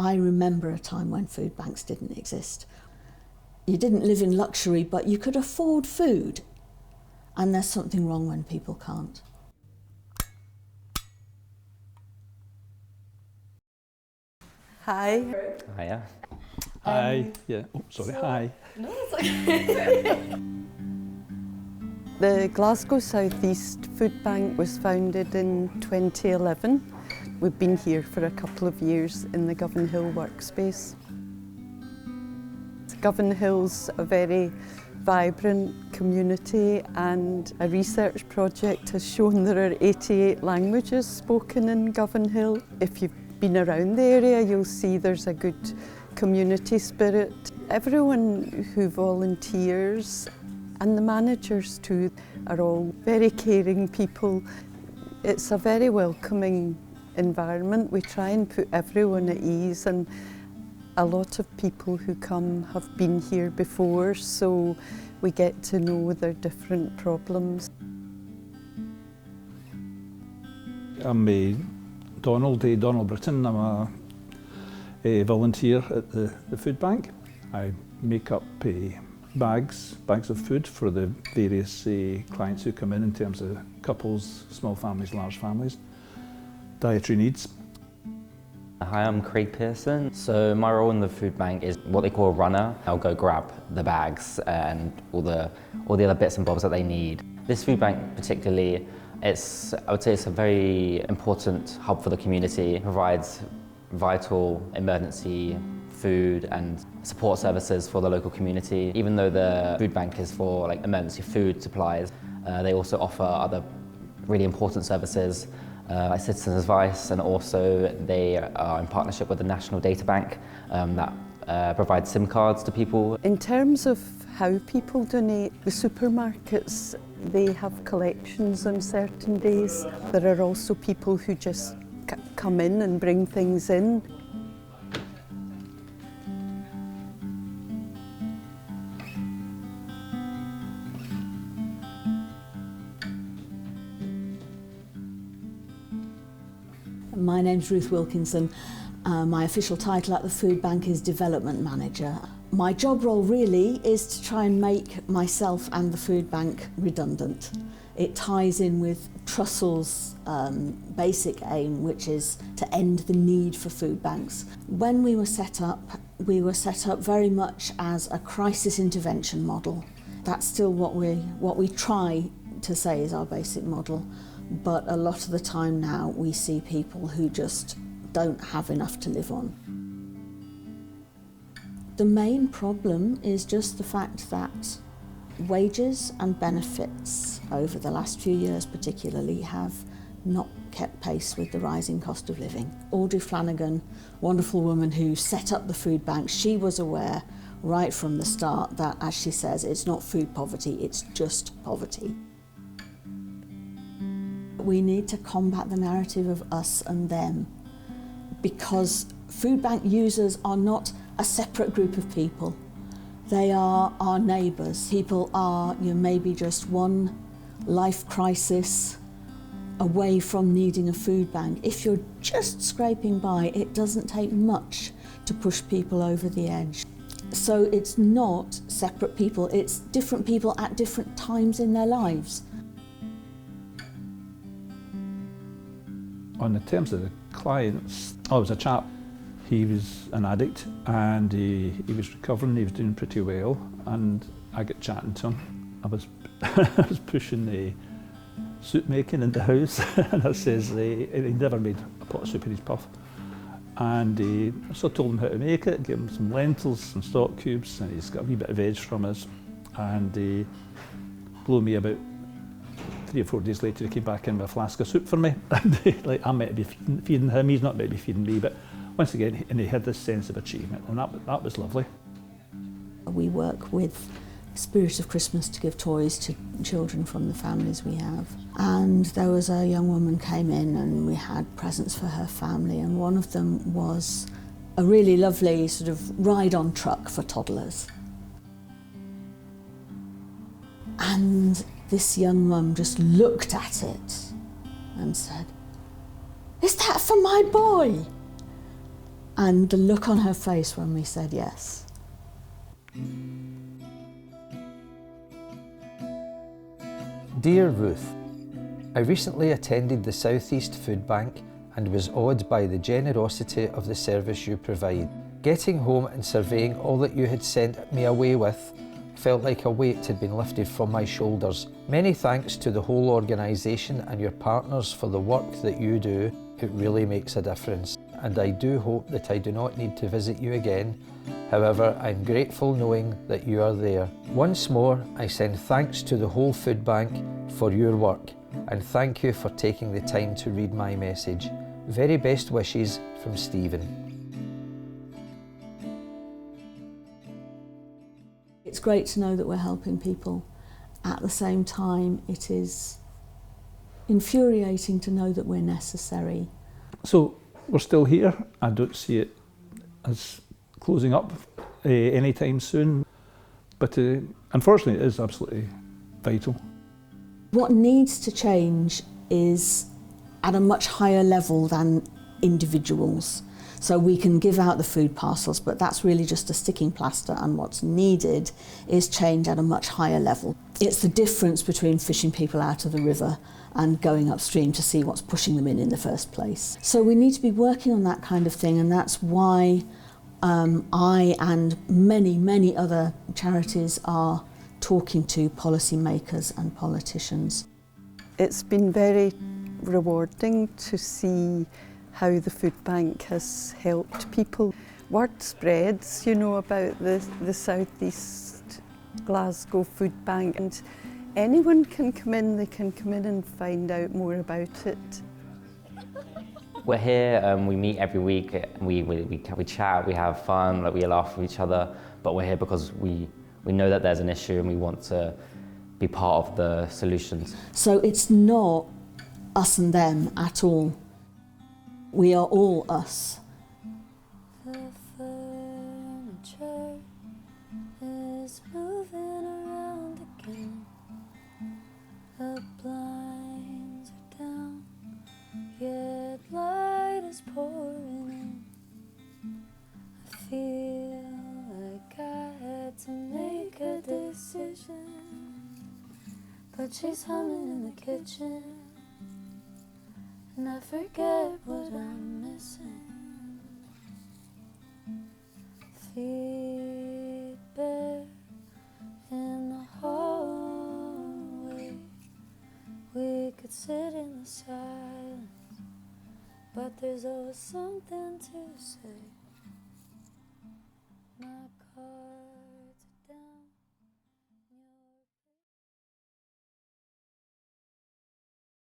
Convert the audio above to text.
I remember a time when food banks didn't exist. You didn't live in luxury, but you could afford food. And there's something wrong when people can't. Hi. Hiya. Hi. Yeah. Oh, sorry. Hi. No, it's okay. The Glasgow South East Foodbank was founded in 2011. We've been here for a couple of years in the Govan Hill workspace. Govan Hill's a very vibrant community, and a research project has shown there are 88 languages spoken in Govan Hill. If you've been around the area, you'll see there's a good community spirit. Everyone who volunteers, and the managers too, are all very caring people. It's a very welcoming environment. We try and put everyone at ease, and a lot of people who come have been here before, so we get to know their different problems. I'm Donald Britton. I'm a volunteer at the food bank. I make up bags of food for the various clients who come in terms of couples, small families, large families, dietary needs. Hi, I'm Craig Pearson. So my role in the food bank is what they call a runner. I'll go grab the bags and all the other bits and bobs that they need. This food bank particularly, I would say it's a very important hub for the community. It provides vital emergency food and support services for the local community. Even though the food bank is for emergency food supplies, they also offer other really important services like citizens advice, and also they are in partnership with the National Data Bank that provides SIM cards to people. In terms of how people donate, the supermarkets, they have collections on certain days. There are also people who just come in and bring things in. My name's Ruth Wilkinson. My official title at the food bank is Development Manager. My job role really is to try and make myself and the food bank redundant. It ties in with Trussell's basic aim, which is to end the need for food banks. When we were set up very much as a crisis intervention model. That's still what we try to say is our basic model. But a lot of the time now we see people who just don't have enough to live on. The main problem is just the fact that wages and benefits over the last few years particularly have not kept pace with the rising cost of living. Audrey Flanagan, wonderful woman who set up the food bank, she was aware right from the start that, as she says, it's not food poverty, it's just poverty. We need to combat the narrative of us and them, because food bank users are not a separate group of people. They are our neighbours. People are maybe just one life crisis away from needing a food bank. If you're just scraping by, it doesn't take much to push people over the edge. So it's not separate people, it's different people at different times in their lives. On the terms of the clients, I was a chap. He was an addict and he was recovering, he was doing pretty well, and I got chatting to him. I was pushing the soup making in the house and I says he'd never made a pot of soup in his puff. And so I told him how to make it, gave him some lentils, some stock cubes, and he's got a wee bit of veg from us. And blew me about 3 or 4 days later, he came back in with a flask of soup for me. And I might be feeding him, he's not meant to be feeding me, but once again, and he had this sense of achievement, and that was lovely. We work with Spirit of Christmas to give toys to children from the families we have. And there was a young woman came in and we had presents for her family, and one of them was a really lovely sort of ride-on truck for toddlers. And this young mum just looked at it and said, "Is that for my boy?" and the look on her face when we said yes. Dear Ruth, I recently attended the South East Foodbank and was awed by the generosity of the service you provide. Getting home and surveying all that you had sent me away with felt like a weight had been lifted from my shoulders. Many thanks to the whole organisation and your partners for the work that you do. It really makes a difference, and I do hope that I do not need to visit you again. However, I'm grateful knowing that you are there. Once more, I send thanks to the whole food bank for your work, and thank you for taking the time to read my message. Very best wishes from Stephen. It's great to know that we're helping people. At the same time, it is infuriating to know that we're necessary. So we're still here. I don't see it as closing up anytime soon, but unfortunately it is absolutely vital. What needs to change is at a much higher level than individuals. So we can give out the food parcels, but that's really just a sticking plaster, and what's needed is change at a much higher level. It's the difference between fishing people out of the river and going upstream to see what's pushing them in the first place. So we need to be working on that kind of thing, and that's why I and many other charities are talking to policymakers and politicians. It's been very rewarding to see how the food bank has helped people. Word spreads, you know, about the South East Glasgow food bank, and anyone can come in, they can come in and find out more about it. We're here, we meet every week, we chat, we have fun, like we laugh with each other, but we're here because we know that there's an issue and we want to be part of the solutions. So it's not us and them at all. We are all us. The furniture is moving around again. The blinds are down, yet light is pouring in. I feel like I had to make a decision, but she's humming in the kitchen, and I forget what I'm missing. Feet bare in the hallway, we could sit in the silence, but there's always something to say. My car